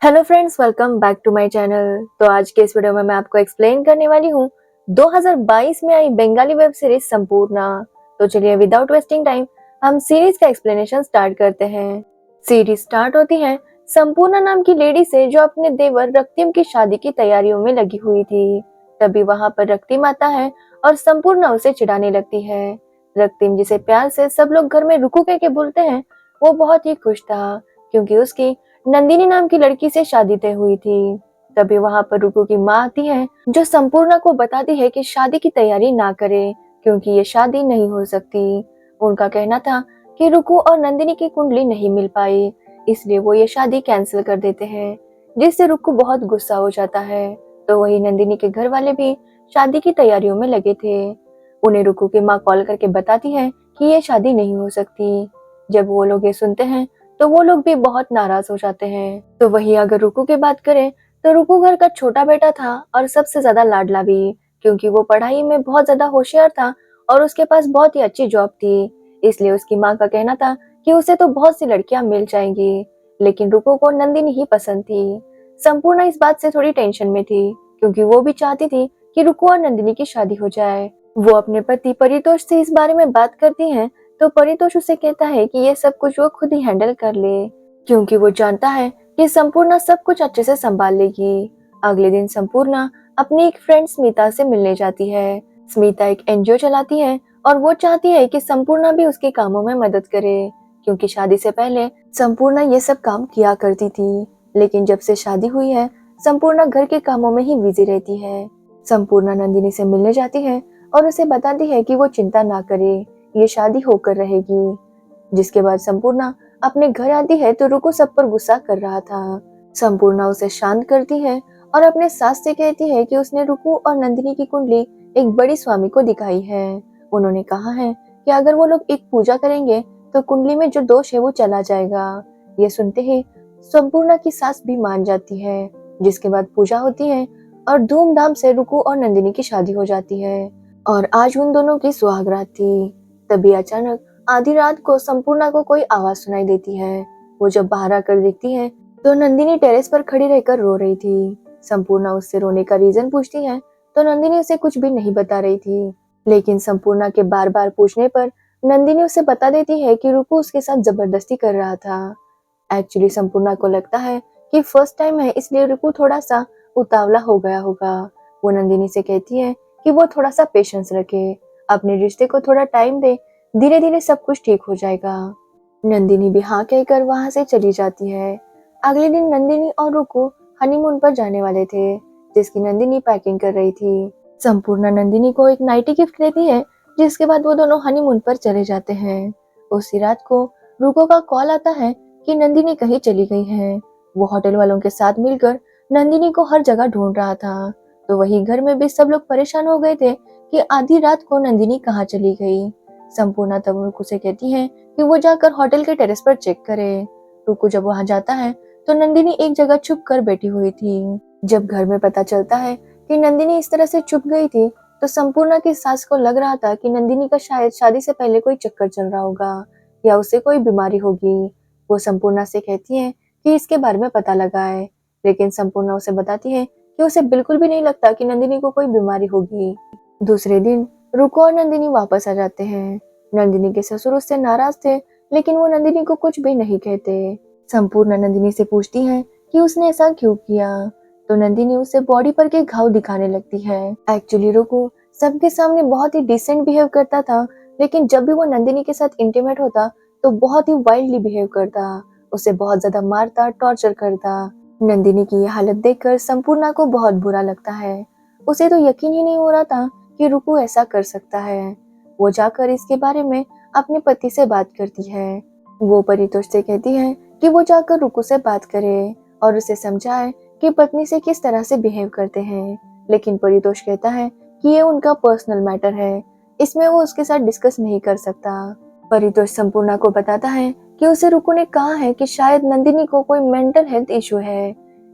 Hello friends, welcome back to my channel. तो आज के इस वीडियो में मैं आपको एक्सप्लेन करने वाली हूँ 2022 में आई बंगाली वेब सीरीज संपूर्णा। तो चलिए विदाउट वेस्टिंग टाइम हम सीरीज का एक्सप्लेनेशन स्टार्ट करते हैं। सीरीज स्टार्ट होती है संपूर्णा नाम की लेडी से जो अपने देवर रक्तिम की शादी की तैयारियों में लगी हुई थी। तभी वहां पर रक्तिम आता है और संपूर्णा उसे चिढ़ाने लगती है। रक्तिम, जिसे प्यार से सब लोग घर में रुकू कह के बोलते हैं, वो बहुत ही खुश था क्योंकि उसकी नंदिनी नाम की लड़की से शादी तय हुई थी। तभी वहां पर रुकू की माँ आती है जो संपूर्णा को बताती है कि शादी की तैयारी ना करे क्योंकि ये शादी नहीं हो सकती। उनका कहना था कि रुकू और नंदिनी की कुंडली नहीं मिल पाई, इसलिए वो ये शादी कैंसिल कर देते हैं, जिससे रुकू बहुत गुस्सा हो जाता है। तो वही नंदिनी के घर वाले भी शादी की तैयारियों में लगे थे। उन्हें रुकू की माँ कॉल करके बताती है कि ये शादी नहीं हो सकती। जब वो लोग ये सुनते हैं तो वो लोग भी बहुत नाराज हो जाते हैं। तो वही अगर रुकू की बात करें तो रुकू घर का छोटा बेटा था और सबसे ज्यादा लाडला भी, क्योंकि वो पढ़ाई में बहुत ज्यादा होशियार था और उसके पास बहुत ही अच्छी जॉब थी। इसलिए उसकी माँ का कहना था कि उसे तो बहुत सी लड़कियां मिल जाएंगी, लेकिन रुकू को नंदिनी ही पसंद थी। संपूर्णा इस बात से थोड़ी टेंशन में थी क्योंकि वो भी चाहती थी कि रुकू और नंदिनी की शादी हो जाए। वो अपने पति परितोष से इस बारे में बात करती है तो परितोष उसे कहता है कि ये सब कुछ वो खुद ही हैंडल कर ले, क्योंकि वो जानता है कि संपूर्णा सब कुछ अच्छे से संभाल लेगी। अगले दिन संपूर्णा अपनी एक फ्रेंड स्मिता से मिलने जाती है। स्मिता एक एनजीओ चलाती है और वो चाहती है कि संपूर्णा भी उसके कामों में मदद करे, क्योंकि शादी से पहले संपूर्णा ये सब काम किया करती थी, लेकिन जब से शादी हुई है संपूर्णा घर के कामों में ही बिजी रहती है। संपूर्णा नंदिनी से मिलने जाती है और उसे बताती है कि वो चिंता ना करे, ये शादी होकर रहेगी। जिसके बाद संपूर्णा अपने घर आती है तो रुकू सब पर गुस्सा कर रहा था। संपूर्णा उसे शांत करती है और अपने सास से कहती है कि उसने रुकू और नंदिनी की कुंडली एक बड़ी स्वामी को दिखाई है। उन्होंने कहा है कि अगर वो लोग एक पूजा करेंगे तो कुंडली में जो दोष है वो चला जाएगा। ये सुनते ही संपूर्णा की सास भी मान जाती है। जिसके बाद पूजा होती है और धूमधाम से रुकू और नंदिनी की शादी हो जाती है और आज उन दोनों की सुहागरात थी। तभी अचानक आधी रात को संपूर्णा को कोई आवाज सुनाई देती है। वो जब बाहर आकर देखती है तो नंदिनी टेरेस पर खड़ी रहकर रो रही थी। संपूर्णा उससे रोने का रीजन पूछती है तो नंदिनी उसे कुछ भी नहीं बता रही थी, लेकिन संपूर्णा के बार बार पूछने पर नंदिनी उसे बता देती है कि रुकू उसके साथ जबरदस्ती कर रहा था। एक्चुअली संपूर्णा को लगता है कि फर्स्ट टाइम है इसलिए रुकू थोड़ा सा उतावला हो गया होगा। वो नंदिनी से कहती है कि वो थोड़ा सा पेशेंस रखे, अपने रिश्ते को थोड़ा टाइम दे, धीरे धीरे सब कुछ ठीक हो जाएगा। नंदिनी भी हाँ कहकर वहां से चली जाती है। अगले दिन नंदिनी और रुकू हनीमून पर जाने वाले थे, जिसकी नंदिनी पैकिंग कर रही थी। संपूर्णा नंदिनी को एक नाइटी गिफ्ट देती है, जिसके बाद वो दोनों हनीमून पर चले जाते हैं। उसी रात को रुको का कॉल आता है कि नंदिनी कहीं चली गई है। वो होटल वालों के साथ मिलकर नंदिनी को हर जगह ढूंढ रहा था। तो वही घर में भी सब लोग परेशान हो गए थे कि आधी रात को नंदिनी कहाँ चली गई। संपूर्णा तब रुकू से कहती है कि वो जाकर होटल के टेरेस पर चेक करे। रुकू जब वहां जाता है तो नंदिनी एक जगह छुप कर बैठी हुई थी। जब घर में पता चलता है कि नंदिनी इस तरह से छुप गई थी तो संपूर्णा की सास को लग रहा था कि नंदिनी का शायद शादी से पहले कोई चक्कर चल रहा होगा या उसे कोई बीमारी होगी। वो संपूर्णा से कहती है कि इसके बारे में पता लगाए, लेकिन संपूर्णा उसे बताती है कि उसे बिल्कुल भी नहीं लगता कि नंदिनी को कोई बीमारी होगी। दूसरे दिन रुको और नंदिनी वापस आ जाते हैं। नंदिनी के ससुर उससे नाराज थे, लेकिन वो नंदिनी को कुछ भी नहीं कहते। संपूर्णा नंदिनी से पूछती है कि उसने ऐसा क्यों किया, तो नंदिनी उसे बॉडी पर के घाव दिखाने लगती है। एक्चुअली रुको सबके सामने बहुत ही डिसेंट बिहेव करता था, लेकिन जब भी वो नंदिनी के साथ इंटीमेट होता तो बहुत ही वाइल्डली बिहेव करता, उसे बहुत ज्यादा मारता, टॉर्चर करता। नंदिनी की ये हालत देखकर संपूर्णा को बहुत बुरा लगता है। उसे तो यकीन ही नहीं हो रहा था कि रुकू ऐसा कर सकता है। वो जाकर इसके बारे में अपने पति से बात करती है। वो परितोष से कहती है कि वो जाकर रुकू से बात करे और उसे समझाए कि पत्नी से किस तरह से बिहेव करते हैं, लेकिन परितोष कहता है कि ये उनका पर्सनल मैटर है, इसमें वो उसके साथ डिस्कस नहीं कर सकता। परितोष संपूर्णा को बताता है कि उसे रुकू ने कहा है कि शायद नंदिनी को कोई मेंटल हेल्थ इशू है।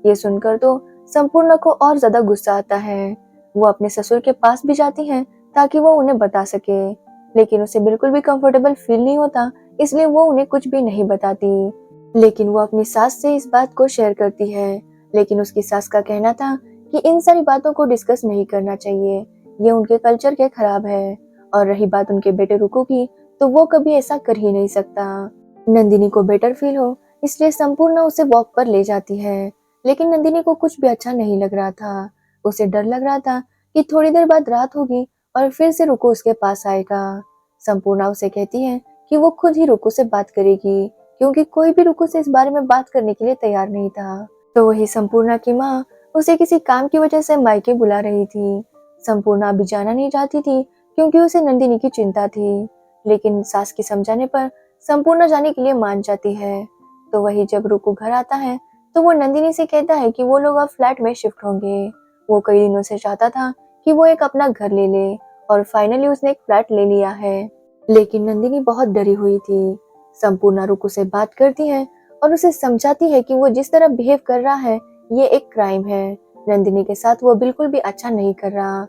ये सुनकर तो संपूर्णा को और ज्यादा गुस्सा आता है। वो अपने ससुर के पास भी जाती है ताकि वो उन्हें बता सके, लेकिन उसे बिल्कुल भी कंफर्टेबल फील नहीं होता, इसलिए वो उन्हें कुछ भी नहीं बताती। लेकिन वो अपनी सास से इस बात को शेयर करती है। लेकिन उसकी सास का कहना था कि इन सारी बातों को डिस्कस नहीं करना चाहिए, ये उनके कल्चर के खराब है। और रही बात उनके बेटे रुकू की, तो वो कभी ऐसा कर ही नहीं सकता। नंदिनी को बेटर फील हो इसलिए संपूर्णा उसे वॉक पर ले जाती है। लेकिन नंदिनी को कुछ भी अच्छा नहीं लग रहा था। उसे डर लग रहा था कि थोड़ी देर बाद रात होगी और फिर से रुकू उसके पास आएगा। संपूर्णा उसे कहती है कि वो खुद ही रुकू से बात करेगी, क्योंकि कोई भी रुकू से इस बारे में बात करने के लिए तैयार नहीं था। तो वही संपूर्णा की माँ उसे किसी काम की वजह से मायके बुला रही थी। संपूर्णा अभी जाना नहीं चाहती थी क्योंकि उसे नंदिनी की चिंता थी। लेकिन सास के समझाने पर संपूर्णा जाने के लिए मान जाती है। तो वही जब रुकू घर आता है तो वो नंदिनी से कहता है कि वो लोग अब फ्लैट में शिफ्ट होंगे। वो कई दिनों से चाहता था कि वो एक अपना घर ले ले और फाइनली उसने एक फ्लैट ले लिया है। लेकिन नंदिनी बहुत डरी हुई थी। संपूर्णा रुकू से बात करती है और उसे समझाती है कि वो जिस तरह बिहेव कर रहा है ये एक क्राइम है। नंदिनी के साथ वो बिल्कुल भी अच्छा नहीं कर रहा।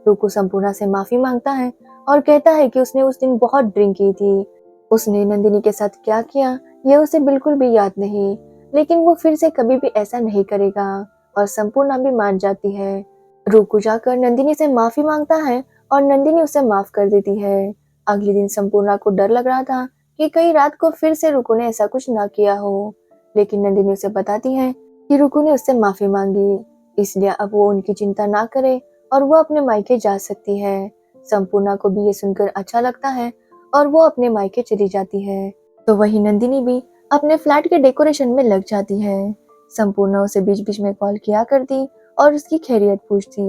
रुकू संपूर्णा से माफी मांगता है और कहता है कि उसने उस दिन बहुत ड्रिंक की थी। उसने नंदिनी के साथ क्या किया ये उसे बिल्कुल भी याद नहीं, लेकिन वो फिर से कभी भी ऐसा नहीं करेगा। और संपूर्णा भी मान जाती है। रुकू जाकर नंदिनी से माफी मांगता है और नंदिनी उसे माफ कर देती है। अगले दिन संपूर्णा को डर लग रहा था कि कहीं रात को फिर से रुकू ने ऐसा कुछ ना किया हो। लेकिन नंदिनी उसे बताती है कि रुकू ने उससे माफी मांगी, इसलिए अब वो उनकी चिंता ना करे और वो अपने मायके जा सकती है। संपूर्णा को भी ये सुनकर अच्छा लगता है और वो अपने मायके चली जाती है। तो वही नंदिनी भी अपने फ्लैट के डेकोरेशन में लग जाती है। संपूर्णा उसे बीच बीच में कॉल किया करती और उसकी खैरियत पूछती।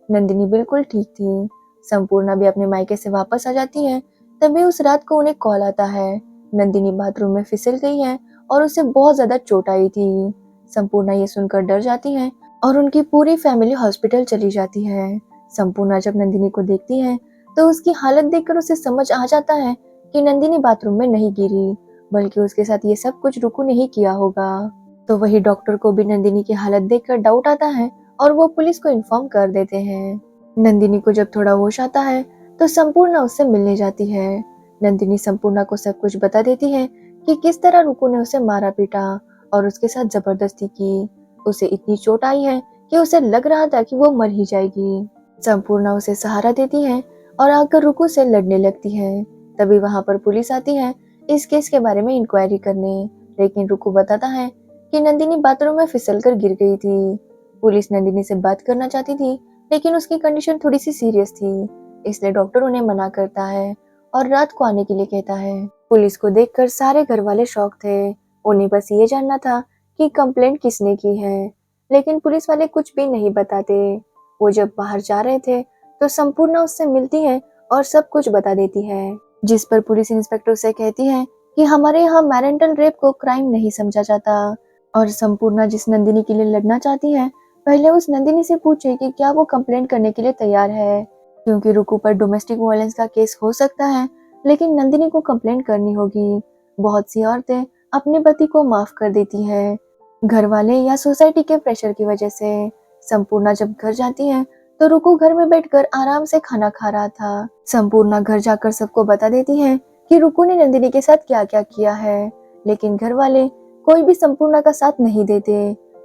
नंदिनी बिल्कुल ठीक थी। संपूर्णा भी अपने मायके से वापस आ जाती है। तभी उस रात को उन्हें कॉल आता है, नंदिनी बाथरूम में फिसल गई है और उसे बहुत ज्यादा चोट आई थी। संपूर्णा ये सुनकर डर जाती है और उनकी पूरी फैमिली हॉस्पिटल चली जाती है। संपूर्णा जब नंदिनी को देखती है तो उसकी हालत देखकर उसे समझ आ जाता है कि नंदिनी बाथरूम में नहीं गिरी, बल्कि उसके साथ ये सब कुछ रुकू ने ही किया होगा। तो वही डॉक्टर को भी नंदिनी की हालत देखकर डाउट आता है और वो पुलिस को इन्फॉर्म कर देते हैं। नंदिनी को जब थोड़ा होश आता है तो संपूर्णा उससे मिलने जाती है। नंदिनी संपूर्णा को सब कुछ बता देती है कि किस तरह रुकू ने उसे मारा पीटा और उसके साथ जबरदस्ती की। उसे इतनी चोट आई है कि उसे लग रहा था कि वो मर ही जाएगी। संपूर्णा उसे सहारा देती है और आकर रुकू से लड़ने लगती है। तभी वहां पर पुलिस आती है इस केस के बारे में इंक्वायरी करने। लेकिन रुकू बताता है कि नंदिनी बाथरूम में फिसलकर गिर गई थी। पुलिस नंदिनी से बात करना चाहती थी, लेकिन उसकी कंडीशन थोड़ी सी सीरियस थी, इसलिए डॉक्टर उन्हें मना करता है और रात को आने के लिए कहता है। पुलिस को देखकर सारे घर वाले शॉक थे। उन्हें बस ये जानना था कि कंप्लेंट किसने की है, लेकिन पुलिस वाले कुछ भी नहीं बताते। वो जब बाहर जा रहे थे तो संपूर्णा उससे मिलती है और सब कुछ बता देती है, जिस पर पुलिस इंस्पेक्टर से कहती है कि हमारे यहाँ मैरेंटल रेप को क्राइम नहीं समझा जाता। और संपूर्णा जिस नंदिनी के लिए लड़ना चाहती है, पहले उस नंदिनी से पूछे कि क्या वो कंप्लेंट करने के लिए तैयार है, क्योंकि रुकू पर डोमेस्टिक वायलेंस का केस हो सकता है, लेकिन नंदिनी को कंप्लेंट करनी होगी। बहुत सी औरतें अपने पति को माफ कर देती है, घर वाले या सोसाइटी के प्रेशर की वजह से। संपूर्णा जब घर जाती है तो रुकू घर में बैठकर आराम से खाना खा रहा था। संपूर्णा घर जाकर सबको बता देती है कि रुकू ने नंदिनी के साथ क्या क्या किया है, लेकिन घर वाले कोई भी संपूर्णा का साथ नहीं देते।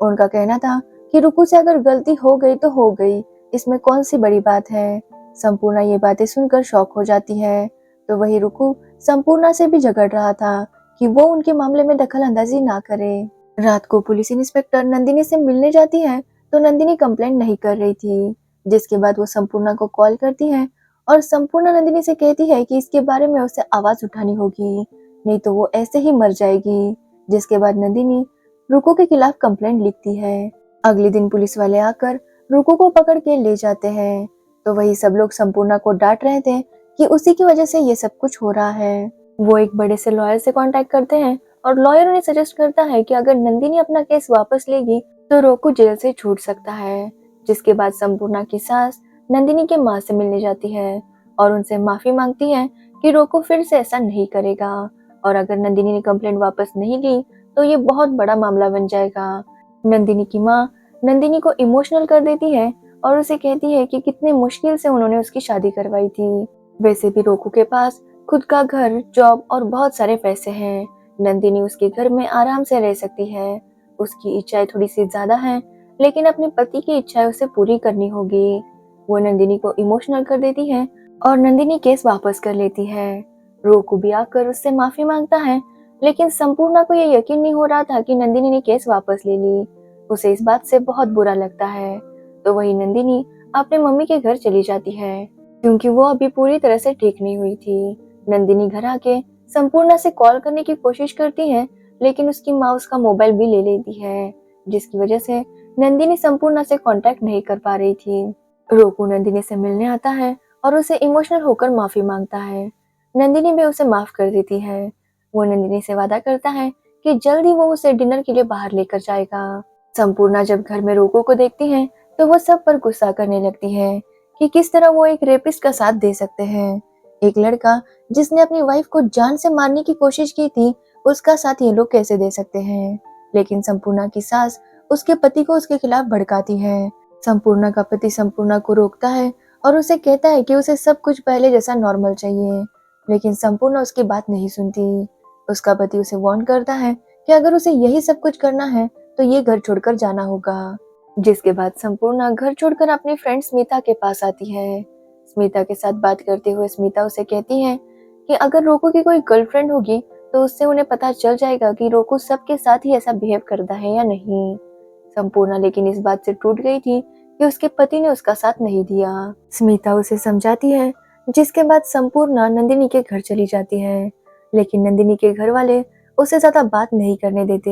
उनका कहना था कि रुकू से अगर गलती हो गई तो हो गई, इसमें कौन सी बड़ी बात है। संपूर्णा ये बातें सुनकर शॉक हो जाती है। तो वही रुकू संपूर्णा से भी झगड़ रहा था कि वो उनके मामले में दखल अंदाजी ना करे। रात को पुलिस इंस्पेक्टर नंदिनी से मिलने जाती है तो नंदिनी कंप्लेंट नहीं कर रही थी, जिसके बाद वो संपूर्णा को कॉल करती है और संपूर्णा नंदिनी से कहती है कि इसके बारे में उसे आवाज उठानी होगी, नहीं तो वो ऐसे ही मर जाएगी। जिसके बाद नंदिनी रुकू के खिलाफ कंप्लेंट लिखती है। अगले दिन पुलिस वाले आकर रुकू को पकड़ के ले जाते हैं। तो वही सब लोग संपूर्णा को डांट रहे थे कि उसी की वजह से ये सब कुछ हो रहा है। वो एक बड़े से लॉयर से कांटेक्ट करते हैं और लॉयर उन्हें सजेस्ट करता है कि अगर नंदिनी अपना केस वापस लेगी तो रुकू जेल से छूट सकता है। जिसके बाद संपूर्णा की सास नंदिनी के माँ से मिलने जाती है और उनसे माफी मांगती है कि रुकू फिर से ऐसा नहीं करेगा, और अगर नंदिनी ने कंप्लेंट वापस नहीं ली तो ये बहुत बड़ा मामला बन जाएगा। नंदिनी की माँ नंदिनी को इमोशनल कर देती है और उसे कहती है कि कितने मुश्किल से उन्होंने उसकी शादी करवाई थी। वैसे भी रुकू के पास खुद का घर, जॉब और बहुत सारे पैसे हैं, नंदिनी उसके घर में आराम से रह सकती है। उसकी इच्छाएं थोड़ी सी ज्यादा हैं, लेकिन अपने पति की इच्छाएं उसे पूरी करनी होगी। वो नंदिनी को इमोशनल कर देती है और नंदिनी केस वापस कर लेती है। रोकू भी आकर उससे माफी मांगता है, लेकिन संपूर्णा को ये यकीन नहीं हो रहा था कि नंदिनी ने केस वापस ले ली। उसे इस बात से बहुत बुरा लगता है। तो वही नंदिनी अपने मम्मी के घर चली जाती है, क्योंकि वो अभी पूरी तरह से ठीक नहीं हुई थी। नंदिनी घर आके संपूर्णा से कॉल करने की कोशिश करती है, लेकिन उसकी माँ उसका मोबाइल भी ले लेती है, जिसकी वजह से नंदिनी संपूर्णा से कांटेक्ट नहीं कर पा रही थी। रोकू नंदिनी से मिलने आता है और उसे इमोशनल होकर माफी मांगता है। नंदिनी भी उसे माफ कर देती है। वो नंदिनी से वादा करता है कि जल्द ही वो उसे डिनर के लिए बाहर लेकर जाएगा। संपूर्णा जब घर में रोकू को देखती है तो वो सब पर गुस्सा करने लगती है कि किस तरह वो एक रेपिस्ट का साथ दे सकते हैं। एक लड़का जिसने अपनी वाइफ को जान से मारने की कोशिश की थी, उसका साथ ये लोग कैसे दे सकते हैं। लेकिन संपूर्णा की सास उसके पति को उसके खिलाफ भड़काती है। संपूर्णा का पति संपूर्णा को रोकता है और उसे कहता है कि उसे सब कुछ पहले जैसा नॉर्मल चाहिए, लेकिन संपूर्णा उसकी बात नहीं सुनती। उसका पति उसे वार्न करता है कि अगर उसे यही सब कुछ करना है तो ये घर छोड़कर जाना होगा। जिसके बाद संपूर्णा घर छोड़कर अपनी फ्रेंड स्मिता के पास आती है। स्मिता के साथ बात करते हुए स्मिता उसे कहती है कि अगर रोकू की कोई गर्लफ्रेंड होगी तो उससे उन्हें पता चल जाएगा कि रोकू सबके साथ ही ऐसा बिहेव करता है या नहीं। संपूर्णा लेकिन इस बात से टूट गई थी कि उसके पति ने उसका साथ नहीं दिया। स्मिता उसे समझाती है, जिसके बाद संपूर्णा नंदिनी के घर चली जाती है, लेकिन नंदिनी के घर वाले उसे ज्यादा बात नहीं करने देते।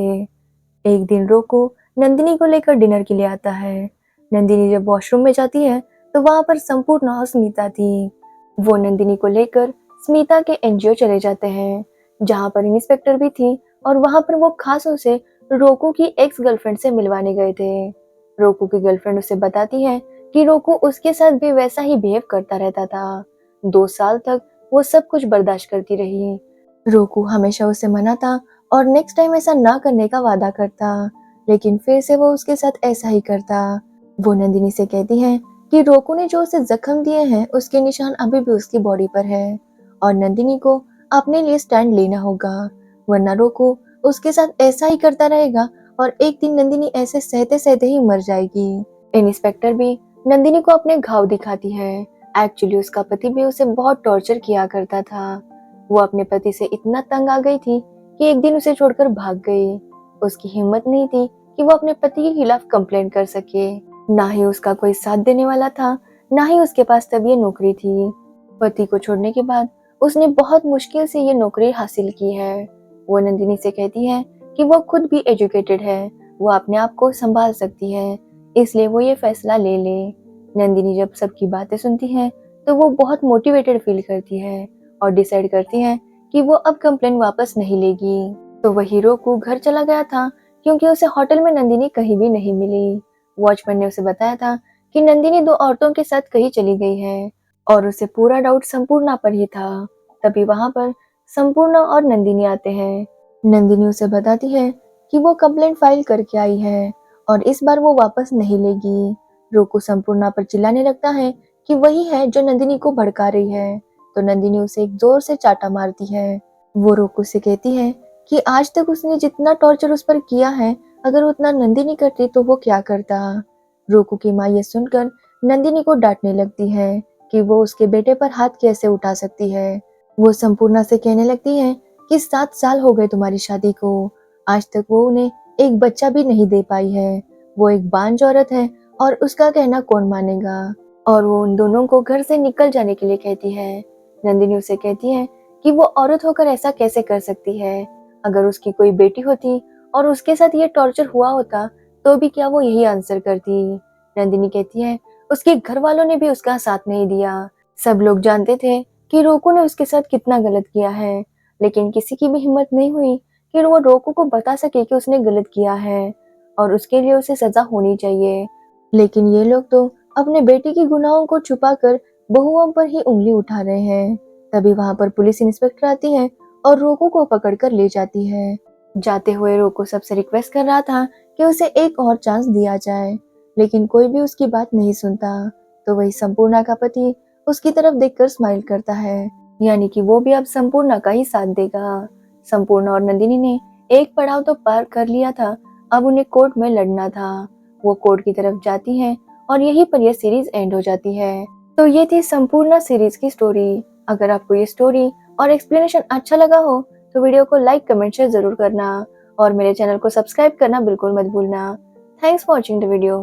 एक दिन रोकू नंदिनी को लेकर डिनर के लिए आता है। नंदिनी जब वॉशरूम में जाती है तो वहां पर संपूर्णा और स्मिता थी। वो नंदिनी को लेकर स्मिता के एनजीओ चले जाते हैं, जहां पर इंस्पेक्टर भी थी, और वहां पर वो खास उसे रोकू की एक्स गर्लफ्रेंड से मिलवाने गए थे। रोकू की गर्लफ्रेंड उसे बताती है कि रोकू उसके साथ भी वैसा ही बिहेव करता रहता था। 2 साल तक वो सब कुछ बर्दाश्त करती रही। रोकू हमेशा उसे मनाता और नेक्स्ट टाइम ऐसा ना करने का वादा करता, लेकिन फिर से वो उसके साथ ऐसा ही करता। वो नंदिनी से कहती है कि रोकू ने जो उसे जख्म दिए हैं उसके निशान अभी भी उसकी बॉडी पर है, और नंदिनी को अपने लिए स्टैंड लेना होगा, वरना रोकू उसके साथ ऐसा ही करता रहेगा और एक दिन नंदिनी ऐसे सहते सहते ही मर जाएगी। इंस्पेक्टर भी नंदिनी को अपने घाव दिखाती है। एक्चुअली उसका पति भी उसे बहुत टॉर्चर किया करता था। वो अपने पति से इतना तंग आ गई थी कि एक दिन उसे छोड़कर भाग गई। उसकी हिम्मत नहीं थी कि वो अपने पति के खिलाफ कंप्लेंट कर सके। ना ही उसका कोई साथ देने वाला था, ना ही उसके पास तब ये नौकरी थी। पति को छोड़ने के बाद उसने बहुत मुश्किल से ये नौकरी हासिल की है। वो नंदिनी से कहती है कि वो खुद भी एजुकेटेड है, वो अपने आप को संभाल सकती है, इसलिए वो ये फैसला ले ले। नंदिनी जब सबकी बातें सुनती है तो वो बहुत मोटिवेटेड फील करती है और डिसाइड करती है कि वो अब कंप्लेन वापस नहीं लेगी। तो वही रोकू घर चला गया था, क्योंकि उसे होटल में नंदिनी कहीं भी नहीं मिली। वॉचमैन ने उसे बताया था कि नंदिनी 2 औरतों के साथ कहीं चली गई है, और उसे पूरा डाउट संपूर्णा पर ही था। तभी वहां पर संपूर्णा और नंदिनी आते हैं। नंदिनी उसे बताती है कि वो कंप्लेंट फाइल करके आई है और इस बार वो वापस नहीं लेगी। रोकू संपूर्णा पर चिल्लाने लगता है कि वही है जो नंदिनी को भड़का रही है, तो नंदिनी उसे एक जोर से चाटा मारती है। वो रोकू से कहती है कि आज तक उसने जितना टॉर्चर उस पर किया है, अगर उतना नंदिनी करती तो वो क्या करता। रोकू की माँ ये सुनकर नंदिनी को डांटने लगती है कि वो उसके बेटे पर हाथ कैसे उठा सकती है। वो संपूर्णा से कहने लगती है कि 7 साल हो गए तुम्हारी शादी को, आज तक वो उन्हें एक बच्चा भी नहीं दे पाई है। वो एक बांझ औरत है और उसका कहना कौन मानेगा। और वो उन दोनों को घर से निकल जाने के लिए कहती है। नंदिनी उसे कहती है कि वो औरत होकर ऐसा कैसे कर सकती है। अगर उसकी कोई बेटी होती और उसके साथ ये टॉर्चर हुआ होता तो भी क्या वो यही आंसर करती। नंदिनी कहती है उसके घर वालों ने भी उसका साथ नहीं दिया। सब लोग जानते थे कि रोकू ने उसके साथ कितना गलत किया है, लेकिन किसी की भी हिम्मत नहीं हुई कि वो रोकू को बता सके कि उसने गलत किया है और उसके लिए उसे सजा होनी चाहिए। लेकिन ये लोग तो अपने बेटे की गुनाहों को छुपाकर बहुओं पर ही उंगली उठा रहे हैं। तभी वहां पर पुलिस इंस्पेक्टर आती है और रोकू को पकड़कर ले जाती है। जाते हुए रोकू सबसे रिक्वेस्ट कर रहा था कि उसे एक और चांस दिया जाए, लेकिन कोई भी उसकी बात नहीं सुनता। तो वही संपूर्णा का पति उसकी तरफ देखकर स्माइल करता है, यानी कि वो भी अब संपूर्णा का ही साथ देगा। संपूर्णा और नंदिनी ने एक पड़ाव तो पार कर लिया था, अब उन्हें कोर्ट में लड़ना था। वो कोर्ट की तरफ जाती हैं और यहीं पर यह सीरीज एंड हो जाती है। तो ये थी संपूर्णा सीरीज की स्टोरी। अगर आपको ये स्टोरी और एक्सप्लेनेशन अच्छा लगा हो तो वीडियो को लाइक कमेंट शेयर जरूर करना और मेरे चैनल को सब्सक्राइब करना बिल्कुल मत भूलना। Thanks for watching the video.